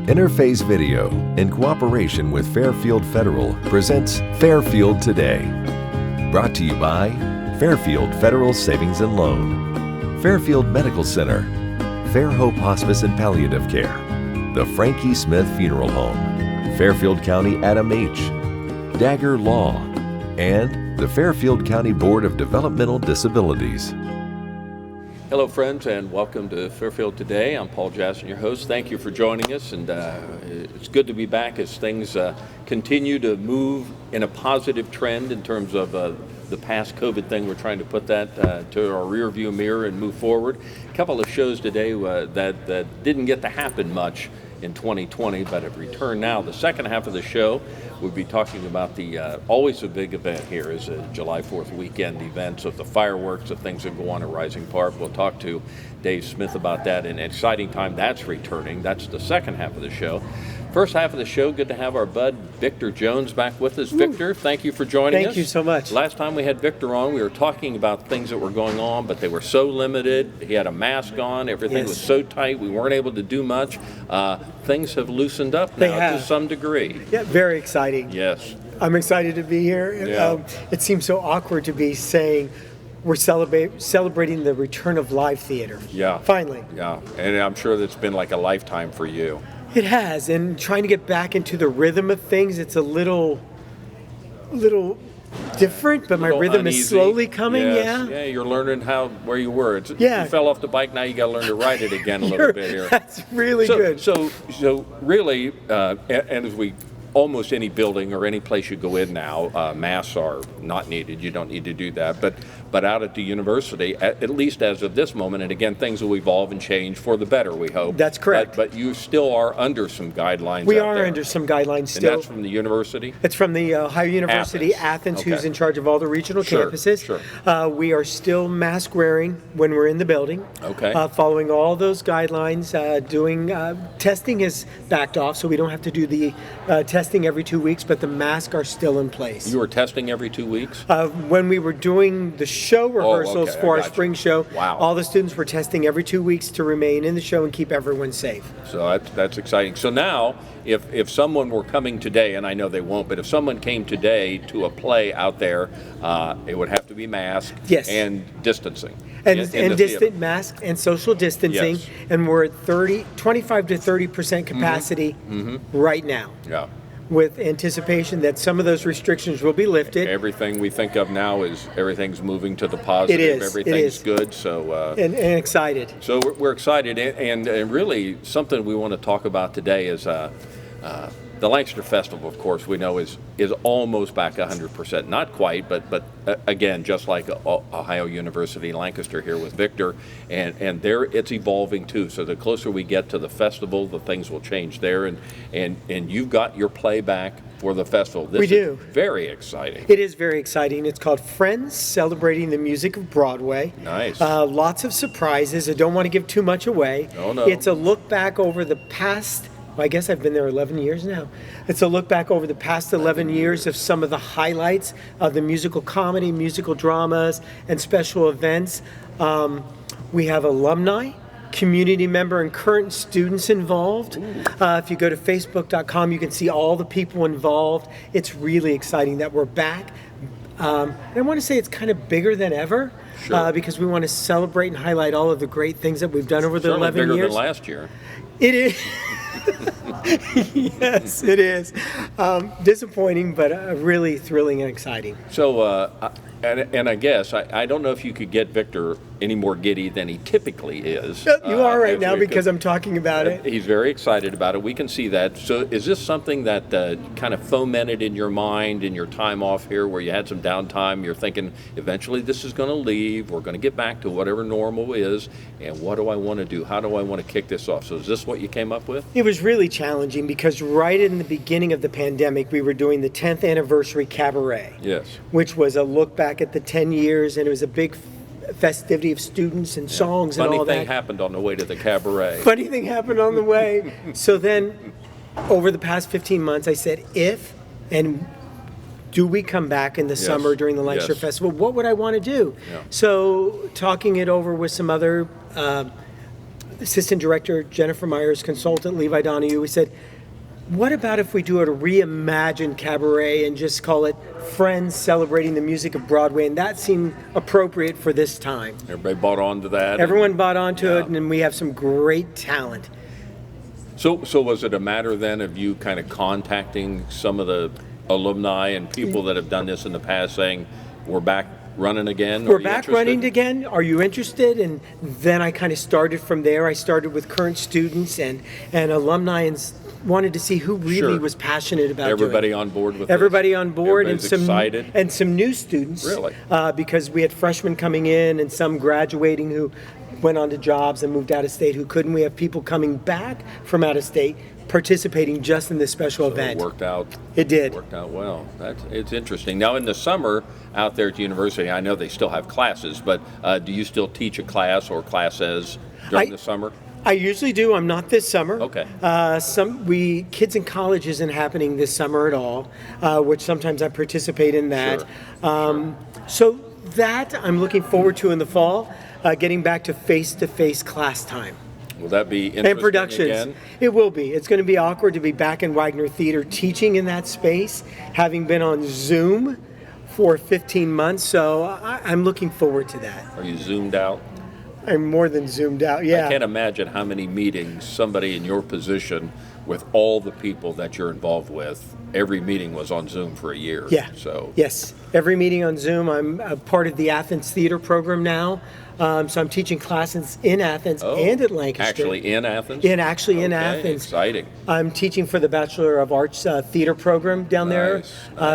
Interface Video, in cooperation with Fairfield Federal, presents Fairfield Today. Brought to you by Fairfield Federal Savings and Loan, Fairfield Medical Center, Fair Hope Hospice and Palliative Care, the Frankie Smith Funeral Home, Fairfield County Adam H., Dagger Law, and the Fairfield County Board of Developmental Disabilities. Hello friends, and welcome to Fairfield Today. I'm Paul Jackson, your host. Thank you for joining us, and it's good to be back as things continue to move in a positive trend in terms of the past COVID thing. We're trying to put that to our rear view mirror and move forward. A couple of shows today that didn't get to happen much in 2020, but have returned now. The second half of the show, we'll be talking about the always a big event here is a July 4th weekend events of the fireworks, the things that go on at Rising Park. We'll talk to Dave Smith about that. An exciting time that's returning. That's the second half of the show. First half of the show, good to have our bud Victor Jones back with us. Victor, thank you for joining us. Thank you so much. Last time we had Victor on, we were talking about things that were going on, but they were so limited. He had a mask on. Everything was so tight. We weren't able to do much. Things have loosened up now to some degree. Yeah, very exciting. Yes. I'm excited to be here. Yeah. It seems so awkward to be saying we're celebrating the return of live theater. Yeah. Finally. Yeah, and I'm sure that's been like a lifetime for you. It has, and trying to get back into the rhythm of things, it's a little different, but my rhythm uneasy. Is slowly coming. Yes. Yeah, you're learning where you were. Yeah. You fell off the bike, now you got to learn to ride it again a little bit here. That's really good. So really, and as we almost any building or any place you go in now, masks are not needed. You don't need to do that. But out at the university, at least as of this moment, and again, things will evolve and change for the better, we hope. That's correct. But you still are under some guidelines. We out are there. under some guidelines still. And that's from the university? It's from the Ohio University, Athens, Okay. who's in charge of all the regional campuses. Sure. We are still mask wearing when we're in the building. Okay. Following all those guidelines, doing testing has backed off, so we don't have to do the testing every 2 weeks, but the masks are still in place. You were testing every 2 weeks? When we were doing the show rehearsals okay, for our spring show, wow. all the students were testing every 2 weeks to remain in the show and keep everyone safe. So that's exciting. So now, if someone were coming today, and I know they won't, but if someone came today to a play out there, it would have to be masked and distancing. And distant mask and social distancing, Yes. and we're at 25 to 30% capacity right now. Yeah. With anticipation that some of those restrictions will be lifted. Everything we think of now is everything's moving to the positive. It is. Everything's good. So and excited. So we're excited, and really something we want to talk about today is the Lancaster Festival. Of course, we know is almost back 100%. Not quite, but again, just like Ohio University, Lancaster here with Victor, and there it's evolving too. So the closer we get to the festival, the things will change there. And you've got your play back for the festival. This we do. Is very exciting. It is very exciting. It's called Friends, Celebrating the Music of Broadway. Nice. Lots of surprises. I don't want to give too much away. Oh, no. It's a look back over the past. Well, I guess I've been there 11 years now. It's a look back over the past 11 years of some of the highlights of the musical comedy, musical dramas, and special events. We have alumni, community member, and current students involved. If you go to facebook.com, you can see all the people involved. It's really exciting that we're back. And I want to say it's kind of bigger than ever. Sure. Because we want to celebrate and highlight all of the great things that we've done over the 11 bigger years. Than last year. It is. Yes, it is. Disappointing, but really thrilling and exciting. So, and I guess, I don't know if you could get Victor any more giddy than he typically is. You are right now because I'm talking about it. He's very excited about it. We can see that. So is this something that kind of fomented in your mind in your time off here where you had some downtime? You're thinking, eventually this is going to leave. We're going to get back to whatever normal is. And what do I want to do? How do I want to kick this off? So is this what you came up with? It was really challenging because right in the beginning of the pandemic, we were doing the 10th anniversary cabaret. Yes. Which was a look back at the 10 years, and it was a big festivity of students and songs and all that. Funny thing happened on the way to the cabaret. Funny thing happened on the way. So then, over the past 15 months, I said, do we come back in the summer during the Lancaster Festival? What would I want to do? Yeah. So talking it over with some other assistant director Jennifer Myers, consultant Levi Donahue, we said, what about if we do a reimagined cabaret and just call it Friends Celebrating the Music of Broadway? And that seemed appropriate for this time. Everybody bought on to that. Everyone bought onto it, and we have some great talent. So was it a matter then of you kind of contacting some of the alumni and people that have done this in the past saying, we're back running again? We're back running again. Are you interested? And then I kind of started from there. I started with current students and alumni and wanted to see who really was passionate about everybody doing it. On board with everybody this. On board and some excited. And some new students. Really? Because we had freshmen coming in and some graduating who went on to jobs and moved out of state who couldn't. We have people coming back from out of state participating just in this special event. It worked out. It did. It worked out well. It's interesting. Now in the summer out there at the university, I know they still have classes, but do you still teach a class or classes during the summer? I usually do. I'm not this summer. Okay. Kids in college isn't happening this summer at all, which sometimes I participate in that. Sure. So that I'm looking forward to in the fall, getting back to face-to-face class time. Will that be interesting and productions again? It will be. It's going to be awkward to be back in Wagner Theater teaching in that space, having been on Zoom for 15 months. So I'm looking forward to that. Are you zoomed out? I'm more than zoomed out, yeah. I can't imagine how many meetings somebody in your position with all the people that you're involved with, every meeting was on Zoom for a year. Yeah. So yes, every meeting on Zoom. I'm a part of the Athens Theater program now. So I'm teaching classes in Athens and at Lancaster. Actually in Athens? In Athens. Exciting. I'm teaching for the Bachelor of Arts theater program down there,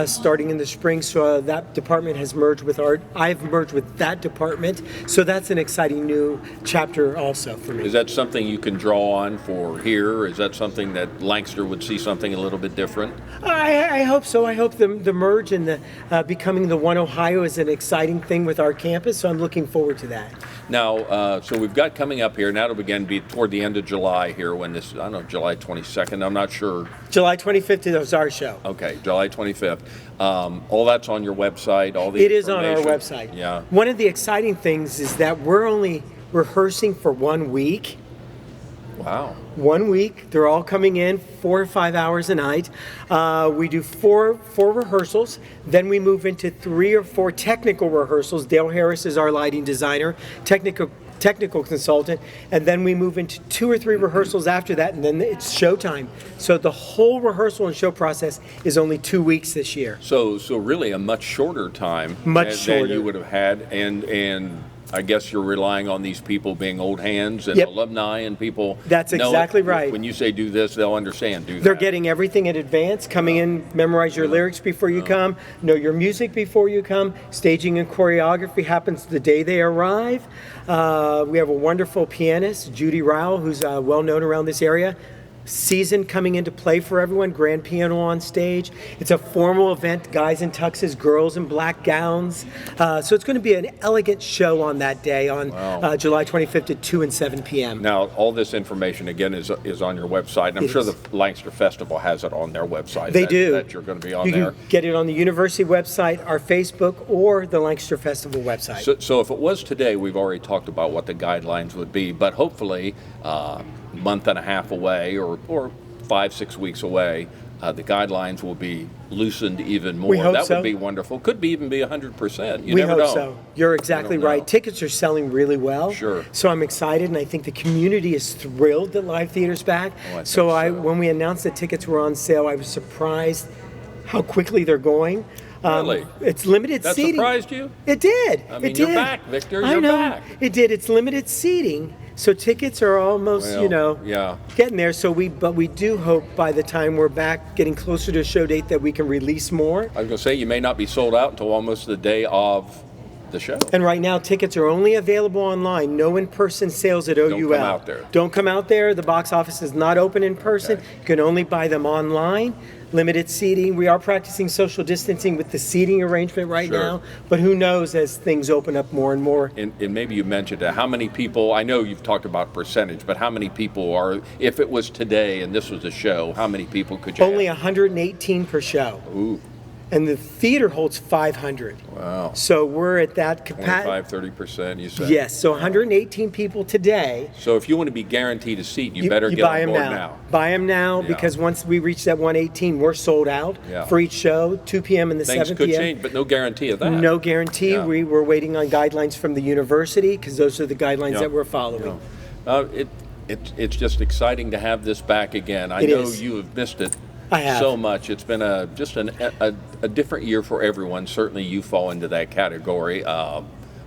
starting in the spring. So that department has merged with art. I've merged with that department. So that's an exciting new chapter also for me. Is that something you can draw on for here? Is that something that Lancaster would see something a little bit different? I hope so. I hope the merge and the becoming the One Ohio is an exciting thing with our campus. So I'm looking forward to that. Now, so we've got coming up here, and that'll again be toward the end of July here when this, I don't know, July 22nd, I'm not sure. July 25th is our show. Okay, July 25th. All that's on your website, all the It is on our website. Yeah. One of the exciting things is that we're only rehearsing for 1 week. Wow. 1 week. They're all coming in 4 or 5 hours a night. We do four rehearsals. Then we move into 3 or 4 technical rehearsals. Dale Harris is our lighting designer, technical consultant. And then we move into 2 or 3 rehearsals after that, and then it's showtime. So the whole rehearsal and show process is only 2 weeks this year. So really a much shorter time than you would have had, and I guess you're relying on these people being old hands and alumni and people. That's exactly right. When you say do this, they'll understand. They're getting everything in advance, coming in, memorize your lyrics before you come, know your music before you come. Staging and choreography happens the day they arrive. We have a wonderful pianist, Judy Rowell, who's well known around this area. Season coming into play for everyone, grand piano on stage. It's a formal event, guys in tuxes, girls in black gowns. So it's going to be an elegant show on that day on July 25th at 2 and 7 p.m. Now, all this information, again, is on your website, and I'm sure the Lancaster Festival has it on their website. They do. That you're going to be on there. You there. can get it on the university website, our Facebook, or the Lancaster Festival website. So if it was today, we've already talked about what the guidelines would be, but hopefully, month and a half away or 5-6 weeks away, the guidelines will be loosened even more. We hope that so. would be wonderful. Could be even be 100%. We hope so. You're exactly right. Tickets are selling really well. Sure. So I'm excited, and I think the community is thrilled that live theater's back. So when we announced that tickets were on sale, I was surprised how quickly they're going. Really? It's limited seating. That surprised you? It did. I mean, it you're did. back, Victor. I You're know. back. It did. It's limited seating. So tickets are almost, getting there. But we do hope by the time we're back, getting closer to a show date, that we can release more. I was going to say, you may not be sold out until almost the day of the show. And right now, tickets are only available online. No in-person sales at OUL. Don't come out there. Don't come out there. The box office is not open in person. Okay. You can only buy them online. Limited seating. We are practicing social distancing with the seating arrangement right now, but who knows as things open up more and more. And maybe you mentioned how many people, I know you've talked about percentage, but how many people are, if it was today and this was a show, how many people could you Only have? 118 per show. Ooh. and the theater holds 500. Wow. So we're at that capacity. 25-30%, you said? Yes, so 118 people today. So if you want to be guaranteed a seat, you better get buy on them board now. Buy them now, Yeah. because once we reach that 118, we're sold out for each show, 2 p.m. and the Things 7 could p.m. change, but no guarantee of that. No guarantee. Yeah. We were waiting on guidelines from the university, because those are the guidelines Yeah. that we're following. It's just exciting to have this back again. I It know is. you have missed it I have. so much. It's been a different year for everyone. Certainly you fall into that category,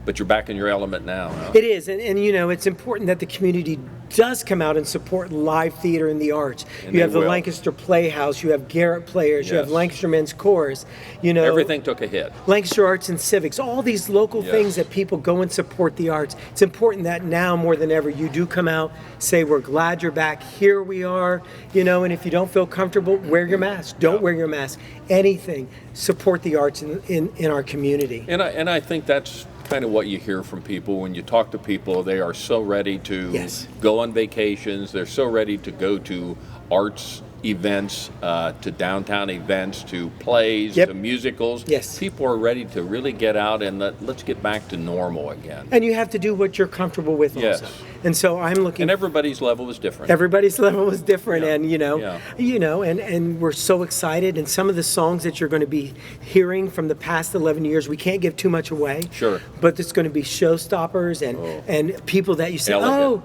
but you're back in your element now. Huh? It is, and it's important that the community does come out and support live theater and the arts. And You have the will. Lancaster Playhouse, you have Garrett Players, you have Yes. Lancaster Men's Chorus, Everything took a hit. Lancaster Arts and Civics, all these local Yes. things that people go and support the arts. It's important that now more than ever you do come out, say we're glad you're back, here we are, and if you don't feel comfortable, wear your mask. Don't wear your mask. Anything. Support the arts in our community. And I think that's kind of what you hear from people when you talk to people. They are so ready to Yes. go on vacations. They're so ready to go to arts events, to downtown events, to plays, Yep. to musicals. Yes. People are ready to really get out and let's get back to normal again. And you have to do what you're comfortable with Yes. also. And so I'm looking. And everybody's level is different. Everybody's level is different, Yeah. and and we're so excited. And some of the songs that you're going to be hearing from the past 11 years, we can't give too much away. Sure. But it's going to be showstoppers and people that you say, Elegant. oh,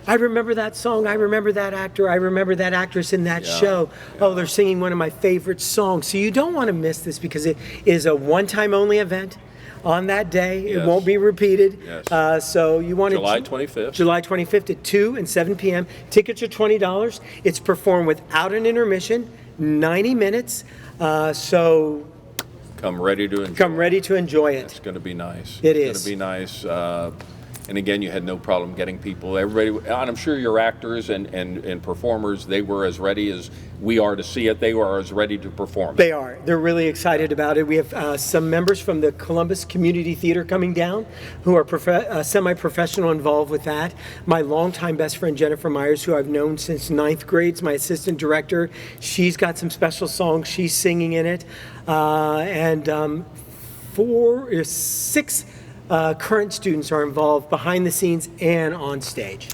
I remember that song. I remember that actor. I remember that actress in that Yeah. show. Oh, they're singing one of my favorite songs. So you don't want to miss this, because it is a one-time only event. On that day, Yes. it won't be repeated. Yes. So you want to July 25th. July 25th at 2 and 7 p.m. Tickets are $20. It's performed without an intermission, 90 minutes. So Come ready to enjoy. come ready to enjoy It's it. going to be nice. It It's is. going to be nice. And again, you had no problem getting people. Everybody, and I'm sure your actors and performers, they were as ready as we are to see it. They were as ready to perform. They are. They're really excited about it. We have some members from the Columbus Community Theater coming down who are semi-professional involved with that. My longtime best friend, Jennifer Myers, who I've known since 9th grade, is my assistant director. She's got some special songs she's singing in it. And 6 current students are involved behind the scenes and on stage.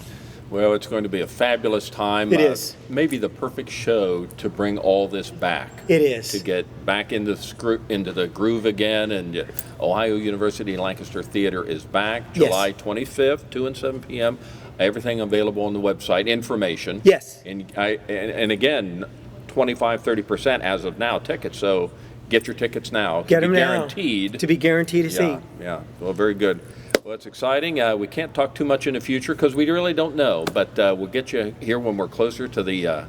Well, it's going to be a fabulous time. It is. Maybe the perfect show to bring all this back. It is. To get back into the groove again. And Ohio University Lancaster Theater is back Yes. July 25th, 2 and 7 p.m. Everything available on the website. Information. Yes. And again, 25-30% as of now tickets. So get your tickets now. Get them now. Guaranteed. To be guaranteed a seat. Yeah. Well, very good. Well, it's exciting. We can't talk too much in the future because we really don't know, but we'll get you here when we're closer to the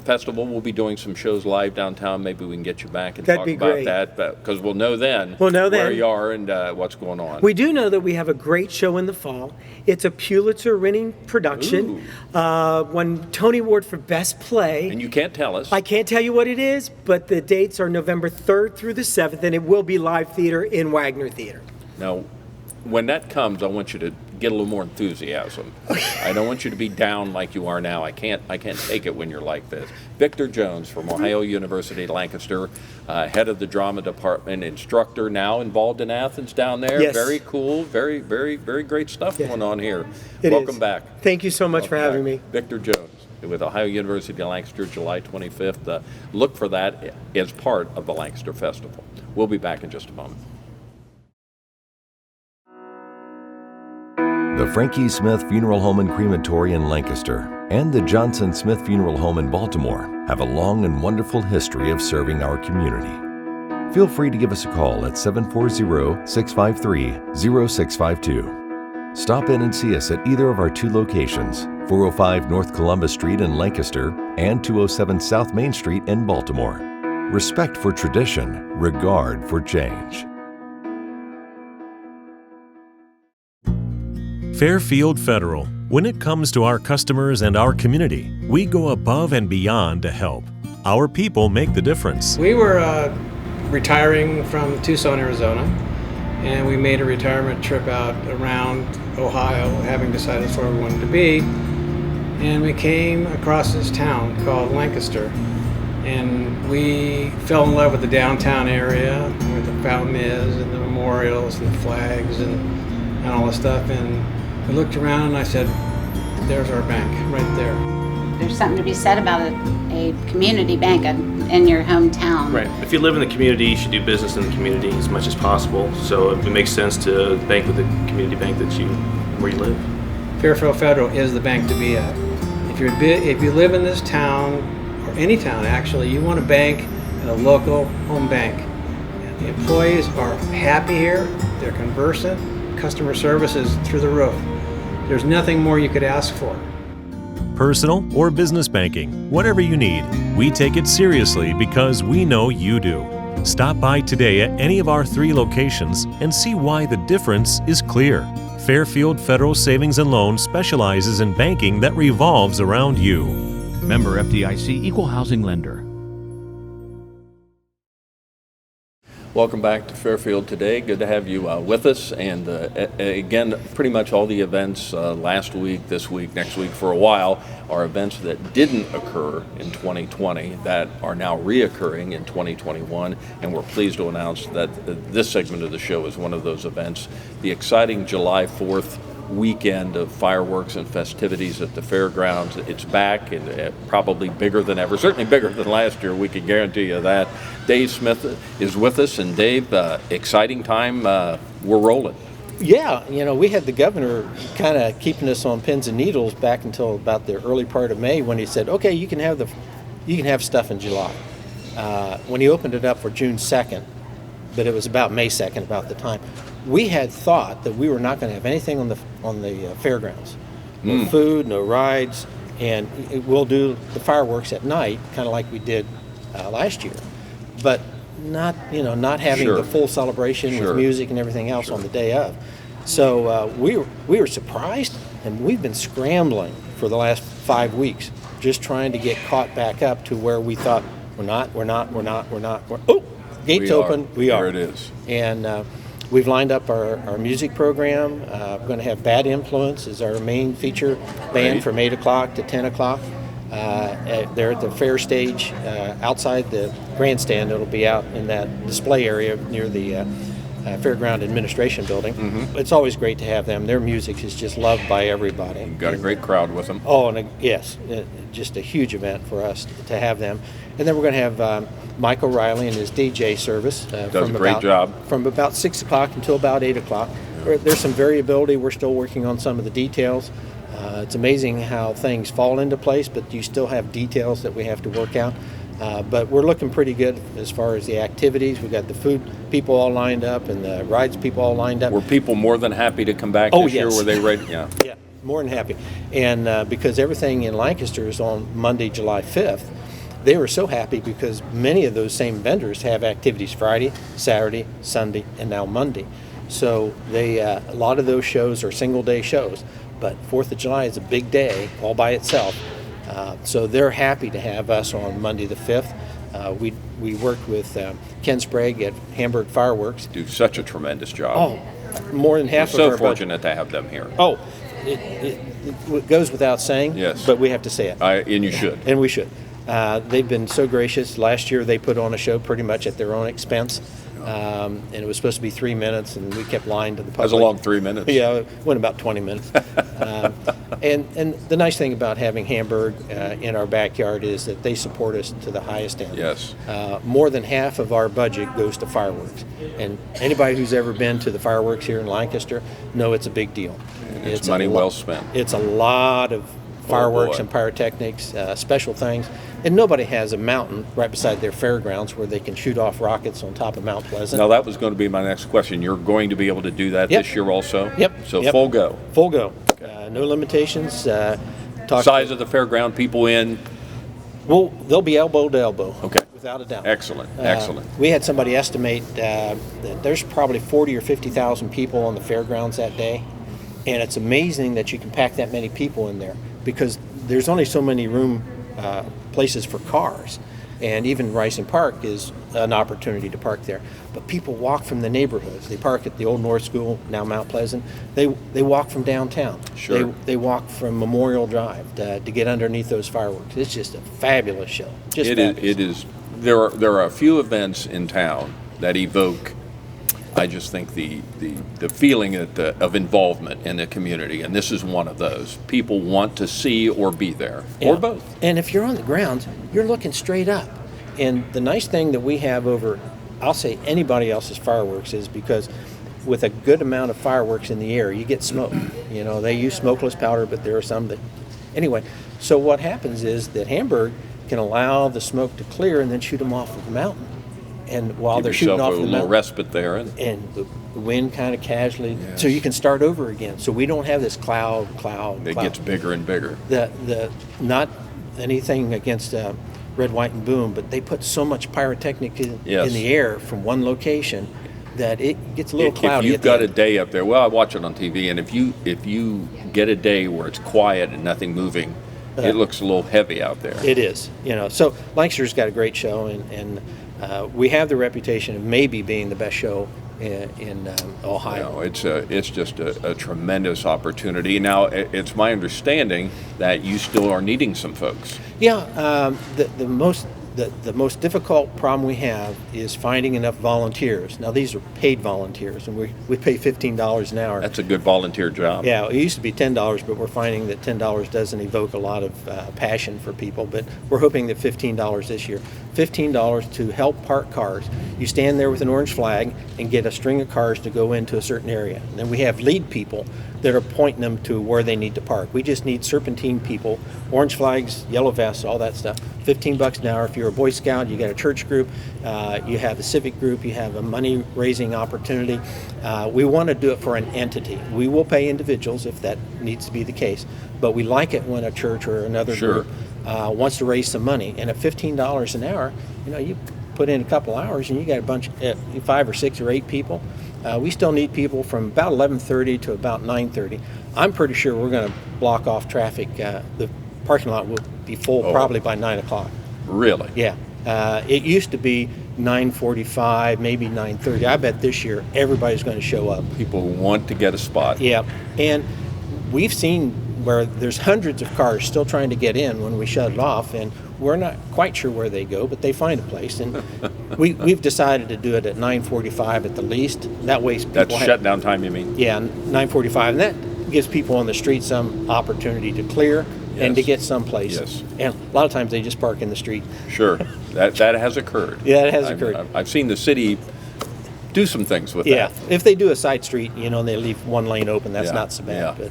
festival. We'll be doing some shows live downtown. Maybe we can get you back and That'd talk be about great. that, because we'll know then We'll where you are and what's going on. We do know that we have a great show in the fall. It's a Pulitzer-winning production. Won Tony Award for Best Play. And you can't tell us. I can't tell you what it is, but the dates are November 3rd through the 7th, and it will be live theater in Wagner Theater. Now, when that comes, I want you to get a little more enthusiasm. I don't want you to be down like you are now. I can't take it when you're like this. Victor Jones from Ohio University Lancaster, head of the drama department, instructor, now involved in Athens down there. Yes. Very cool, very, very, very great stuff going on here. It Welcome is. back. Thank you so much for having me. Victor Jones with Ohio University Lancaster, July 25th. Look for that as part of the Lancaster Festival. We'll be back in just a moment. The Frankie Smith Funeral Home and Crematory in Lancaster and the Johnson Smith Funeral Home in Baltimore have a long and wonderful history of serving our community. Feel free to give us a call at 740-653-0652. Stop in and see us at either of our 2 locations, 405 North Columbus Street in Lancaster and 207 South Main Street in Baltimore. Respect for tradition, regard for change. Fairfield Federal. When it comes to our customers and our community, we go above and beyond to help. Our people make the difference. We were retiring from Tucson, Arizona, and we made a retirement trip out around Ohio, having decided that's where we wanted to be. And we came across this town called Lancaster. And we fell in love with the downtown area where the fountain is and the memorials and the flags and all the stuff. And we looked around and I said, there's our bank right there. There's something to be said about a community bank in your hometown. Right. If you live in the community, you should do business in the community as much as possible. So it makes sense to bank with the community bank where you live. Fairfield Federal is the bank to be at. If you live in this town, or any town actually, you want to bank at a local home bank. And the employees are happy here, they're conversant, customer service is through the roof. There's nothing more you could ask for. Personal or business banking, whatever you need, we take it seriously because we know you do. Stop by today at any of our 3 locations and see why the difference is clear. Fairfield Federal Savings and Loan specializes in banking that revolves around you. Member FDIC, Equal Housing Lender. Welcome back to Fairfield Today. Good to have you with us. And again, pretty much all the events last week, this week, next week for a while are events that didn't occur in 2020 that are now reoccurring in 2021. And we're pleased to announce that this segment of the show is one of those events. The exciting July 4th weekend of fireworks and festivities at the Fairgrounds. It's back and probably bigger than ever, certainly bigger than last year, we can guarantee you that. Dave Smith is with us, and Dave, exciting time, we're rolling. Yeah, we had the governor kind of keeping us on pins and needles back until about the early part of May when he said, okay, you can have stuff in July. When he opened it up for June 2nd, but it was about May 2nd about the time, we had thought that we were not going to have anything on the fairgrounds. No food, no rides, and we'll do the fireworks at night, kind of like we did last year, but not having the full celebration with music and everything else on the day of. So we were surprised, and we've been scrambling for the last 5 weeks, just trying to get caught back up to where we thought we're not. Oh, gates open. We are. There it is. And we've lined up our music program. We're going to have Bad Influence as our main feature band from 8 o'clock to 10 o'clock. They're at the fair stage outside the grandstand. It'll be out in that display area near the Fairground Administration Building. Mm-hmm. It's always great to have them. Their music is just loved by everybody. You've got a great crowd with them. Oh, and yes, just a huge event for us to have them. And then we're going to have Mike O'Reilly and his DJ service. Does a great job. From about 6 o'clock until about 8 o'clock. There's some variability. We're still working on some of the details. It's amazing how things fall into place, but you still have details that we have to work out. But we're looking pretty good as far as the activities. We've got the food people all lined up and the rides people all lined up. Were people more than happy to come back this year? Were they ready? Yeah. Yeah, more than happy. And because everything in Lancaster is on Monday, July 5th, they were so happy because many of those same vendors have activities Friday, Saturday, Sunday, and now Monday. So a lot of those shows are single-day shows. But 4th of July is a big day all by itself. So they're happy to have us on Monday the 5th. We worked with Ken Sprague at Hamburg Fireworks. Do such a tremendous job. Oh, more than half of our budget. So fortunate to have them here. Oh, it goes without saying, yes, but we have to say it. And you should. And we should. They've been so gracious. Last year they put on a show pretty much at their own expense. And it was supposed to be 3 minutes, and we kept lying to the public. That was a long 3 minutes. Yeah, it went about 20 minutes. And the nice thing about having Hamburg in our backyard is that they support us to the highest end. Yes. More than half of our budget goes to fireworks. And anybody who's ever been to the fireworks here in Lancaster know it's a big deal. And it's money well spent. It's a lot of fireworks and pyrotechnics, special things. And nobody has a mountain right beside their fairgrounds where they can shoot off rockets on top of Mount Pleasant. Now, that was going to be my next question. You're going to be able to do that this year also? Yep. So full go? Full go. No limitations. Size of the fairground, people in? Well, they'll be elbow to elbow. Okay. Without a doubt. Excellent. Excellent. We had somebody estimate that there's probably 40 or 50,000 people on the fairgrounds that day. And it's amazing that you can pack that many people in there because there's only so many places for cars. and even Rising Park is an opportunity to park there. But people walk from the neighborhoods. They park at the Old North School, now Mount Pleasant. They walk from downtown. Sure. They walk from Memorial Drive to get underneath those fireworks. It's just a fabulous show. Just fabulous. It is. There are a few events in town that evoke, I just think, the feeling of involvement in the community, and this is one of those. People want to see or be there, or both. And if you're on the grounds, you're looking straight up. And the nice thing that we have over, I'll say, anybody else's fireworks is because with a good amount of fireworks in the air, you get smoke. You know, they use smokeless powder, but there are some that, anyway. So what happens is that Hamburg can allow the smoke to clear and then shoot them off of the mountain. And while they're shooting off the mountain, a little respite there, and the wind kind of casually, so you can start over again. So we don't have this cloud. It gets bigger and bigger. The not anything against Red, White, and Boom, but they put so much pyrotechnic in the air from one location that it gets a little cloudy. If you've got a day up there, well, I watch it on TV, and if you get a day where it's quiet and nothing moving, it looks a little heavy out there. It is, So Lancaster's got a great show, and we have the reputation of maybe being the best show in Ohio. No, it's just a tremendous opportunity. Now, it's my understanding that you still are needing some folks. Yeah, the most difficult problem we have is finding enough volunteers. Now, these are paid volunteers, and we pay $15 an hour. That's a good volunteer job. Yeah, it used to be $10, but we're finding that $10 doesn't evoke a lot of passion for people. But we're hoping that $15 this year. $15 to help park cars. You stand there with an orange flag and get a string of cars to go into a certain area. And then we have lead people that are pointing them to where they need to park. We just need serpentine people, orange flags, yellow vests, all that stuff. $15 an hour. If you're a Boy Scout, you got a church group, you have a civic group, you have a money raising opportunity. We want to do it for an entity. We will pay individuals if that needs to be the case, but we like it when a church or another group wants to raise some money. And at $15 an hour, you put in a couple hours and you got a bunch, 5 or 6 or 8 people. We still need people from about 11:30 to about 9:30. I'm pretty sure we're going to block off traffic. The parking lot will be full probably by 9 o'clock. Really? Yeah. It used to be 9:45, maybe 9:30. I bet this year everybody's going to show up. People want to get a spot. Yeah. And we've seen where there's hundreds of cars still trying to get in when we shut it off, and we're not quite sure where they go, but they find a place. And we've decided to do it at 9:45 at the least. That way people That's shutdown time, you mean? Yeah, 9:45. And that gives people on the street some opportunity to clear and to get someplace. Yes. And a lot of times they just park in the street. Sure. That has occurred. Yeah, it has occurred. I've seen the city do some things with that. Yeah. If they do a side street, and they leave one lane open, that's not so bad. Yeah.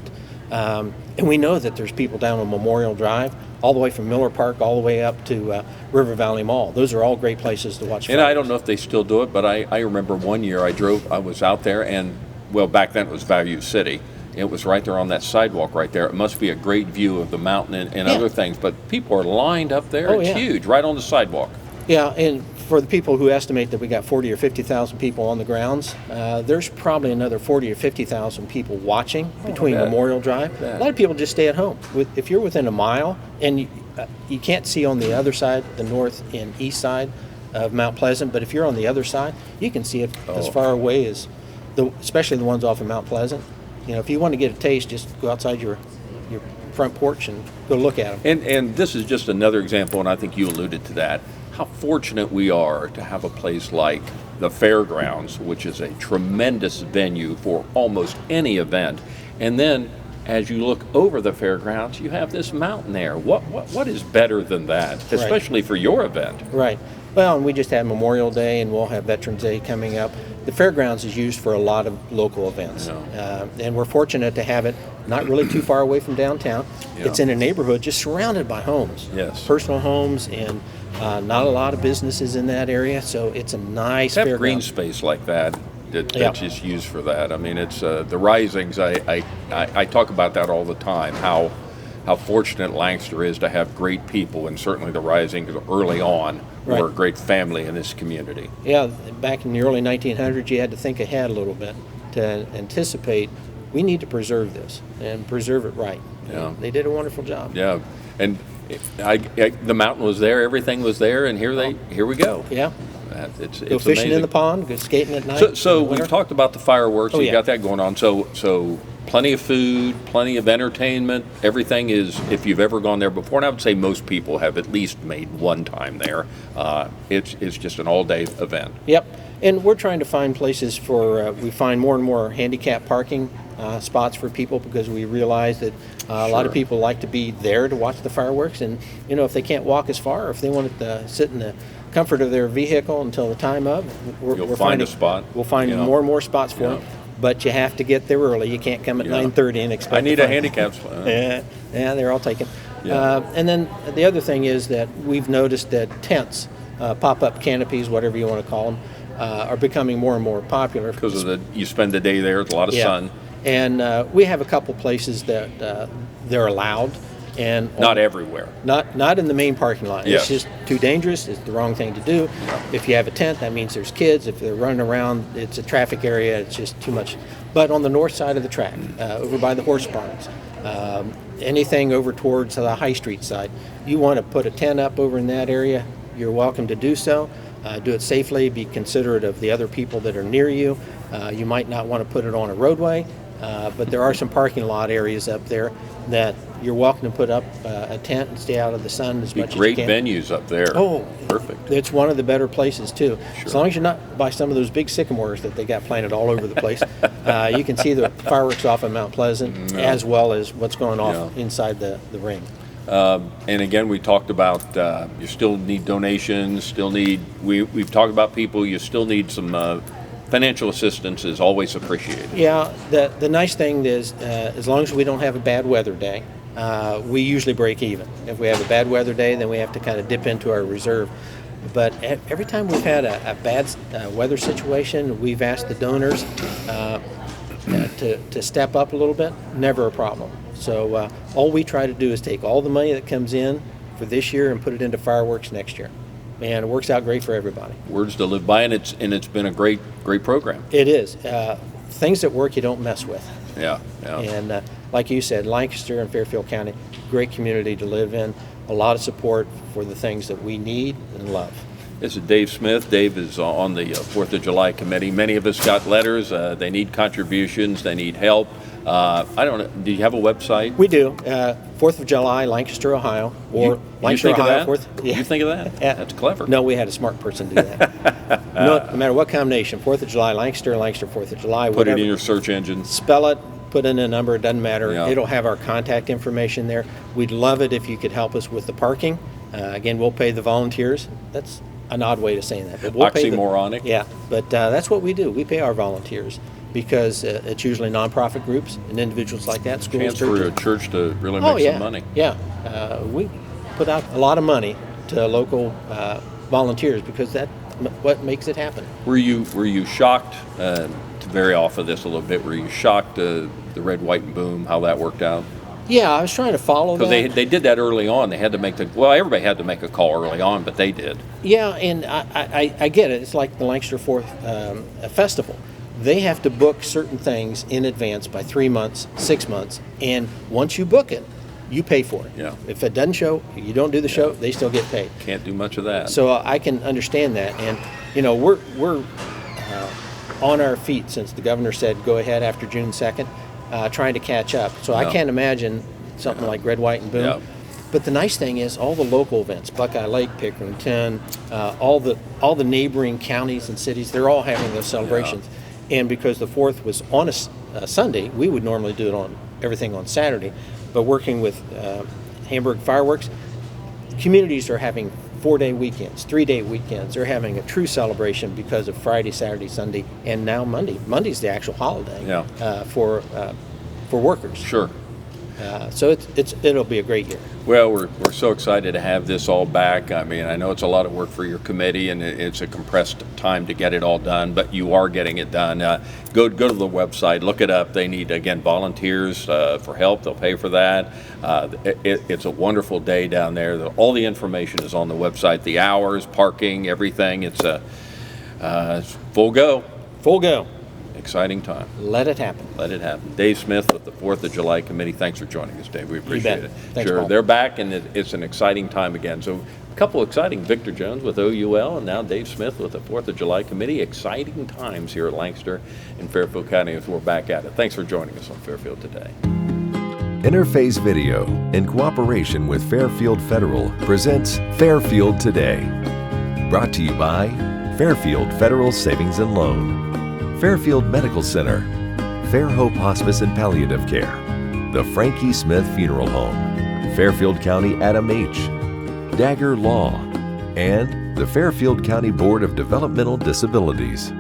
But and we know that there's people down on Memorial Drive, all the way from Miller Park, all the way up to River Valley Mall. Those are all great places to watch. And I don't know if they still do it, but I remember one year I was out there, and back then it was Value City. It was right there on that sidewalk right there. It must be a great view of the mountain and other things, but people are lined up there. It's huge, right on the sidewalk. Yeah, and for the people who estimate that we got 40 or 50,000 people on the grounds, there's probably another 40 or 50,000 people watching between Memorial Drive. A lot of people just stay at home. If you're within a mile and you can't see on the other side, the north and east side of Mount Pleasant, but if you're on the other side, you can see it as far away as, especially the ones off of Mount Pleasant. If you want to get a taste, just go outside your front porch and go look at them. And this is just another example, and I think you alluded to that, how fortunate we are to have a place like the Fairgrounds, which is a tremendous venue for almost any event. And then as you look over the Fairgrounds, you have this mountain there. What is better than that, especially for your event? Right. Well, and we just had Memorial Day, and we'll have Veterans Day coming up. The Fairgrounds is used for a lot of local events, and we're fortunate to have it not really too far away from downtown. It's in a neighborhood just surrounded by homes, personal homes, and not a lot of businesses in that area, so it's a nice fairground. Green space like that's just used for that. I mean, it's the Risings. I talk about that all the time, how fortunate Lancaster is to have great people, and certainly the Risings early on were a great family in this community. Yeah, back in the early 1900s, you had to think ahead a little bit to anticipate, we need to preserve this and preserve it right. Yeah. They did a wonderful job. Yeah, and The mountain was there, everything was there, and here we go. Yeah. It's Go fishing amazing. in the pond, go skating at night. So we've talked about the fireworks. Oh, You yeah. got that going on. So plenty of food, plenty of entertainment. Everything is. If you've ever gone there before, and I would say most people have at least made one time there. It's just an all-day event. Yep. And we're trying to find places for, we find more and more handicap parking spots for people because we realize that a lot of Sure. people like to be there to watch the fireworks. And, if they can't walk as far, or if they want to sit in the comfort of their vehicle until the time of, You'll find a spot, We'll find more and more spots for them. But you have to get there early. You can't come at 9:30 and expect I need to a find- handicap spot. Yeah, they're all taken. Yeah. And then the other thing is that we've noticed that tents, pop-up canopies, whatever you want to call them, are becoming more and more popular. Because of you spend the day there. It's a lot of sun. And we have a couple places that they're allowed, and Not everywhere. not in the main parking lot. Yes. It's just too dangerous. It's the wrong thing to do. If you have a tent, that means there's kids. If they're running around, it's a traffic area. It's just too much. But on the north side of the track, over by the horse barns, anything over towards the High Street side, you want to put a tent up over in that area, you're welcome to do so. Do it safely. Be considerate of the other people that are near you. You might not want to put it on a roadway, but there are some parking lot areas up there that you're welcome to put up a tent and stay out of the sun as much as you Great can. venues up there. Oh, perfect. It's one of the better places too. Sure. As long as you're not by some of those big sycamores that they got planted all over the place, you can see the fireworks off of Mount Pleasant as well as what's going off inside the ring. And again, we talked about you still need donations. We've talked about people. You still need some financial assistance is always appreciated. Yeah, the nice thing is as long as we don't have a bad weather day, we usually break even. If we have a bad weather day, then we have to kind of dip into our reserve. But every time we've had a bad weather situation, we've asked the donors to step up a little bit. Never a problem. So all we try to do is take all the money that comes in for this year and put it into fireworks next year. And it works out great for everybody. Words to live by, and it's been a great program. It is. Things that work you don't mess with. Yeah. And like you said, Lancaster and Fairfield County, great community to live in. A lot of support for the things that we need and love. This is Dave Smith. Dave is on the 4th of July committee. Many of us got letters. They need contributions. They need help. I don't know. Do you have a website? We do. 4th of July, Lancaster, Ohio. Or Lancaster, you think Ohio, of that? 4th. Yeah. You think of that? Yeah. That's clever. No, we had a smart person do that. No matter what combination, 4th of July, Lancaster, 4th of July, Put whatever. it in your search engine. Spell it, put in a number, it doesn't matter. Yeah. It'll have our contact information there. We'd love it if you could help us with the parking. Again, we'll pay the volunteers. That's an odd way of saying that. But we'll pay Oxymoronic. Yeah, but that's what we do. We pay our volunteers because it's usually nonprofit groups and individuals like that, schools, Chance for a churches. church to really make yeah. some money. Yeah, we put out a lot of money to local volunteers because that's what makes it happen. Were you shocked, to vary off of this a little bit, were you shocked the red, white, and boom, how that worked out? Yeah, I was trying to follow that. Because they did that early on. They had to make everybody had to make a call early on, but they did. Yeah, and I get it. It's like the Lancaster 4th Festival. They have to book certain things in advance by 3 months, 6 months, and once you book it, you pay for it. Yeah. If it doesn't show, you don't do the show, they still get paid. Can't do much of that. So I can understand that, and we're on our feet since the governor said go ahead after June 2nd, trying to catch up. So I can't imagine something like Red, White, and Boom. Yeah. But the nice thing is all the local events, Buckeye Lake, Pickerington, all the neighboring counties and cities, they're all having those celebrations. And because the 4th was on a Sunday, we would normally do it on everything on Saturday. But working with Hamburg Fireworks, communities are having 4-day weekends, 3-day weekends. They're having a true celebration because of Friday, Saturday, Sunday, and now Monday. Monday's the actual holiday for workers. Sure. So it'll be a great year. Well, we're so excited to have this all back. I mean, I know it's a lot of work for your committee, and it's a compressed time to get it all done, but you are getting it done. Go to the website, look it up. They need, again, volunteers for help. They'll pay for that. It's a wonderful day down there. All the information is on the website, the hours, parking, everything. It's full go. Full go. exciting time. Let it happen. Let it happen. Dave Smith with the 4th of July Committee. Thanks for joining us, Dave. We appreciate it. Thanks, sure, Paul. they're back, and it's an exciting time again. So a couple exciting, Victor Jones with OUL, and now Dave Smith with the 4th of July Committee. Exciting times here at Lancaster and Fairfield County as we're back at it. Thanks for joining us on Fairfield Today. Interface Video, in cooperation with Fairfield Federal, presents Fairfield Today. Brought to you by Fairfield Federal Savings and Loan, Fairfield Medical Center, Fair Hope Hospice and Palliative Care, the Frankie Smith Funeral Home, Fairfield County Adam H., Dagger Law, and the Fairfield County Board of Developmental Disabilities.